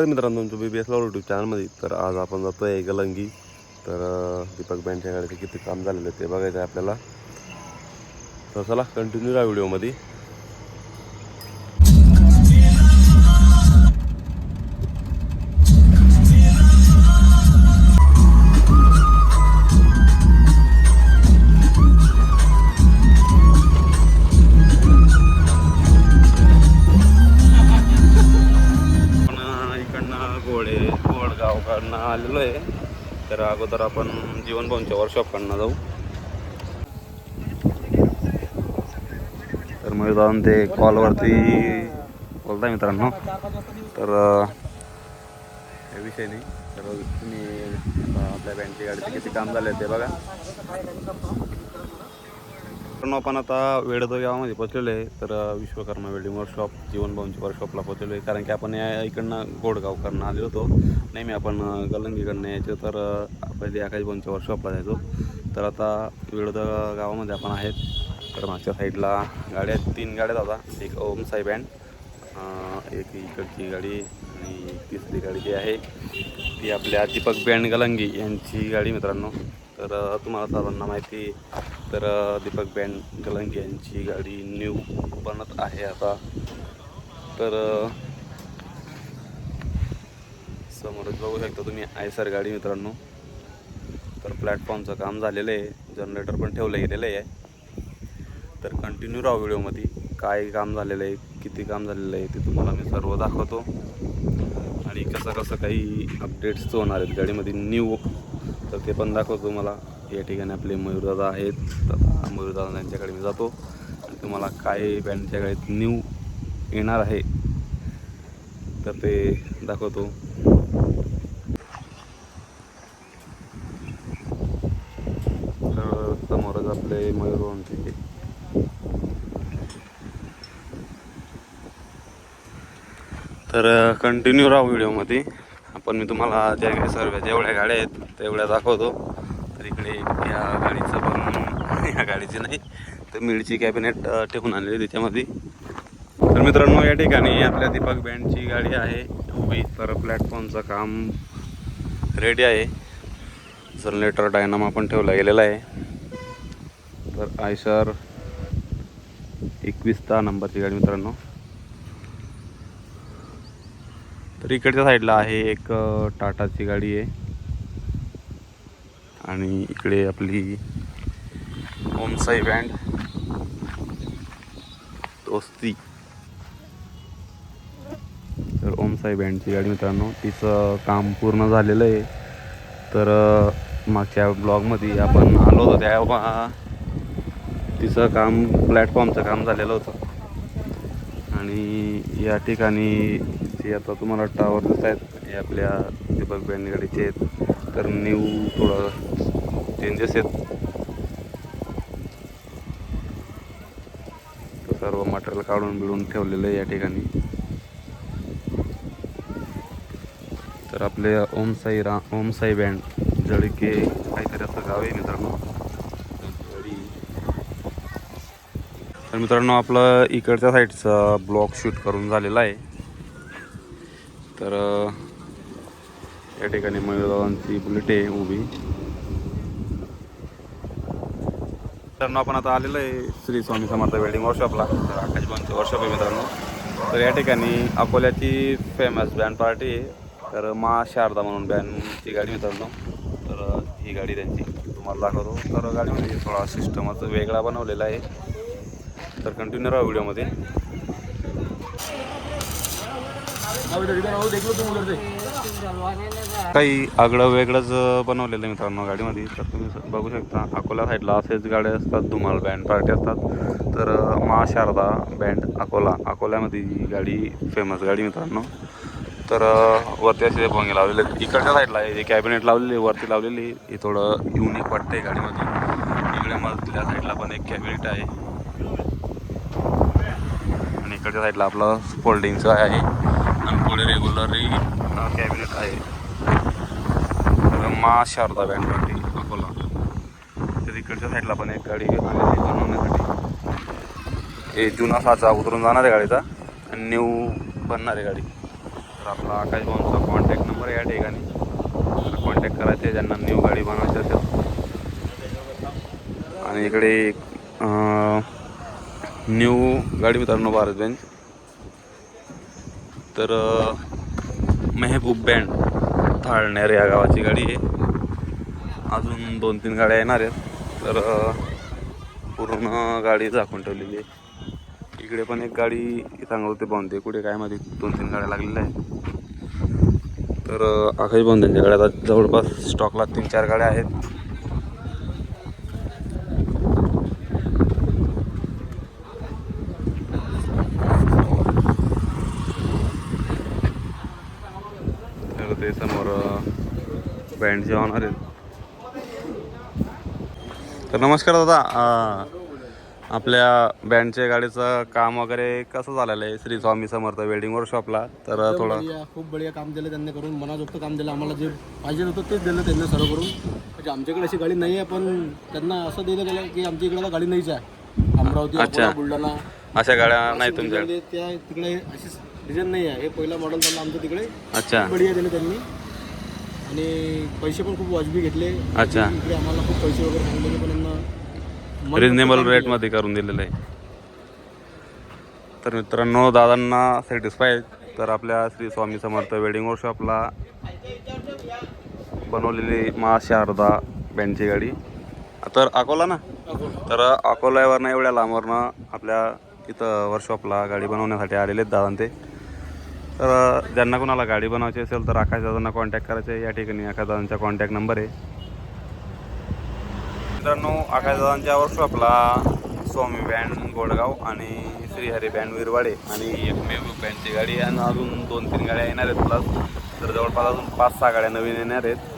मित्रांनो तुमचं BBS lower YouTube चॅनलमध्ये. तर आज आपण जातो आहे गलंगी. तर दीपक बँडच्या गाडीचं किती काम झालेलं ते बघायचं आहे आपल्याला. तर चला कंटिन्यू राहा व्हिडिओमध्ये. गोडगावकडनं आलेलो आहे. तर अगोदर आपण जीवन भाऊंच्या वर्कशॉपकडनं जाऊ. तर मग जाऊन ते कॉलवरती बोलताय मित्रांनो. तर काही विषय नाही. तर तुम्ही आपल्या बँडची गाडीचे किती काम झाले ते बघा. आपण आता वेळदो गावामध्ये पोचलेलो आहे. तर विश्वकर्मा वेल्डिंग वर्कशॉप जीवन भाऊंच्या वर्कशॉपला पोचलेलो आहे. कारण की आपण या इकडनं गोडगावकडनं आलेलो होतो. नेहमी आपण गलंगीकडनं यायचो. तर पहिले आकाश भाऊंच्या वर्कशॉपला जायचो. तर आता वेळदो गावामध्ये आपण आहेत. तर मागच्या साईडला गाड्या आहेत, 3 गाड्या होता. एक ओम साई बँड, एक इकडची गाडी आणि तिसरी गाडी जी आहे ती आपल्या दीपक बँड गलंगी यांची गाडी मित्रांनो. तर तुम्हाला सर्वांना माहिती. तर दीपक बँड गलंगी यांची गाडी न्यू बनत आहे आता. तर समोरच बघू शकता तुम्ही आयसर गाडी मित्रांनो. तर प्लॅटफॉर्मचं काम झालेलं आहे, जनरेटर पण ठेवलं गेलेलं आहे. तर कंटिन्यू राहा व्हिडिओमध्ये. काय काम झालेलं आहे, किती काम झालेलं आहे ते तुम्हाला मी सर्व दाखवतो. आणि कसं काही अपडेट्स होणार आहेत गाडीमध्ये न्यू, तर ते पण दाखवतो तुम्हाला. या ठिकाणी आपले मयूरदादा आहेत. तर मयूरदादा यांच्याकडे मी जातो आणि तुम्हाला काय बँडच्या गाडीत न्यू येणार आहे तर ते दाखवतो. तर समोरच आपले मयूरदादांचे. तर कंटिन्यू राहा व्हिडिओमध्ये. आपण मी तुम्हाला ज्या काही सर्व जेवढ्या गाड्या आहेत तेवढ्या दाखवतो. तर इकडे या गाडीचं पण या गाडीची नाही तर मिळची कॅबिनेट ठेवून आणलेली त्याच्यामध्ये. तर मित्रांनो या ठिकाणी आपल्या दीपक बँडची गाडी आहे उभी. तर प्लॅटफॉर्मचं काम रेडी आहे. जनरेटर डायनामा पण ठेवला गेलेला आहे. तर आयशर 21 नंबरची गाडी मित्रांनो. तर इकडच्या साईडला आहे एक टाटाची गाडी आहे आणि इकडे आपली ओम साई बँड दोस्ती. तर ओम साई बँडची गाडी मित्रांनो, तिचं काम पूर्ण झालेलं आहे. तर मागच्या ब्लॉगमध्ये आपण आलो होतो तेव्हा तिचं काम प्लॅटफॉर्मचं काम झालेलं होतं. आणि या ठिकाणी जे आता तुम्हाला टावर दिसत आहेत हे आपल्या दीपक बँड गाडीचे आहेत. तर न्यू थोडं चेंजेस आहेत. तर सर्व मटेरियल काढून बिळून ठेवलेलं आहे या ठिकाणी. तर आपले ओम साई बँड जळके काहीतरी असं गाव आहे मित्रांनो. तर मित्रांनो आपलं इकडच्या साईडचा ब्लॉग शूट करून झालेला आहे. तर या ठिकाणी मयूरदादांची बुलेट आहे उभी. मित्रांनो आपण आता आलेलो आहे श्री स्वामी समर्थ वेल्डिंग वर्कशॉपला. तर आकाश भाऊंचं वर्कशॉप आहे मित्रांनो. तर या ठिकाणी अकोल्याची फेमस बँड पार्टी आहे. तर मा शारदा म्हणून बँडची गाडी मित्रांनो. तर ही गाडी त्यांची तुम्हाला दाखवतो. तर गाडीमध्ये थोडा सिस्टमच वेगळा बनवलेला आहे. तर कंटिन्यू राहा व्हिडिओमध्ये. काही आगळं वेगळंच बनवलेलं आहे मित्रांनो गाडीमध्ये. तर तुम्ही बघू शकता अकोला साईडला असेच गाड्या असतात, धुमाळ बँड पार्टी असतात. तर मा शारदा बँड अकोल्यामध्ये ही गाडी फेमस गाडी मित्रांनो. तर वरती असे भोंगे लावलेले इकडच्या साईडला आहे. कॅबिनेट लावलेली वरती लावलेली. हे थोडं युनिक वाटतंय गाडीमध्ये. इकडे मधल्या साईडला पण एक कॅबिनेट आहे आणि इकडच्या साईडला आपलं फोल्डिंगचं आहे आणि पुढे रेग्युलरही कॅबिनेट आहे. तर मा शारदा बँड पार्टी अकोला. तर इकडच्या साईडला पण एक गाडी आलेली बनवण्यासाठी. हे जुना साचा उतरून जाणार आहे गाडीचा आणि न्यू बनणार आहे गाडी. तर आपला आकाश भाऊंचा कॉन्टॅक्ट नंबर या ठिकाणी कॉन्टॅक्ट करायचे ज्यांना न्यू गाडी बनवायची असेल. आणि इकडे न्यू गाडी मित्रांनो भारत बेंच. तर मेहबूब बँड थाळनेर या गावाची गाडी आहे. अजून 2-3 गाड्या येणार आहेत. तर पूर्ण गाडी झाकून ठेवलेली आहे. इकडे पण एक गाडी सांगत होते बांधते कुठे काय मध्ये 2-3 गाड्या लागलेल्या आहेत. तर आकाश बांधच्या गाड्या आता जवळपास स्टॉकला 3-4 गाड्या आहेत. तर ते समोर बँडचे होणार आहेत. तर नमस्कार दादा, आपल्या बँडच्या गाडीचं काम वगैरे कसं झालेलं आहे श्री स्वामी समर्थ वेल्डिंग वर्कशॉपला? तर थोडं खूप बढिया काम दिलं त्यांनी करून, मनाजोगतं काम दिलं आम्हाला. जे पाहिजे होतं तेच दिलं त्यांना सर्व करून. म्हणजे आमच्याकडे अशी गाडी नाही आहे, पण त्यांना असं दिलं गेलं की आमच्या इकडे गाडी नाहीच आहे. अमरावती, अकोला, बुलढाणा अशा गाड्या नाही तुमच्याकडे? त्या तिकडे अशी डिझाईन नाही आहे. हे पहिला मॉडेल झालं आमचं तिकडे. अच्छा, बढिया दिलं त्यांनी आणि पैसे पण खूप वाजवी घेतले. अच्छा, इकडे आम्हाला खूप पैसे वगैरे सांगितले, पण त्यांना रिजनेबल रेटमध्ये करून दिलेलं आहे. तर मित्रांनो, दादांना सॅटिस्फाय. तर आपल्या श्री स्वामी समर्थ वेल्डिंग वर्कशॉपला बनवलेली मा शारदा बँडची गाडी. तर अकोला ना, तर अकोल्यावरनं एवढ्या लांबवरनं आपल्या इथं वर्कशॉपला गाडी बनवण्यासाठी आलेले आहेत दादा ते. तर ज्यांना कोणाला गाडी बनवायची असेल तर आकाश दादांना कॉन्टॅक्ट करायचे. या ठिकाणी आकाश दादांचा कॉन्टॅक्ट नंबर आहे. मित्रांनो, आकाश दादांच्या वर्कशॉपला स्वामी बँड गोडगाव आणि श्रीहरी बँड विरवाडे आणि एक मेहबूब बँडची गाडी आणि अजून 2-3 गाड्या येणार आहेत प्लस. तर जवळपास अजून 5-6 गाड्या नवीन येणार आहेत.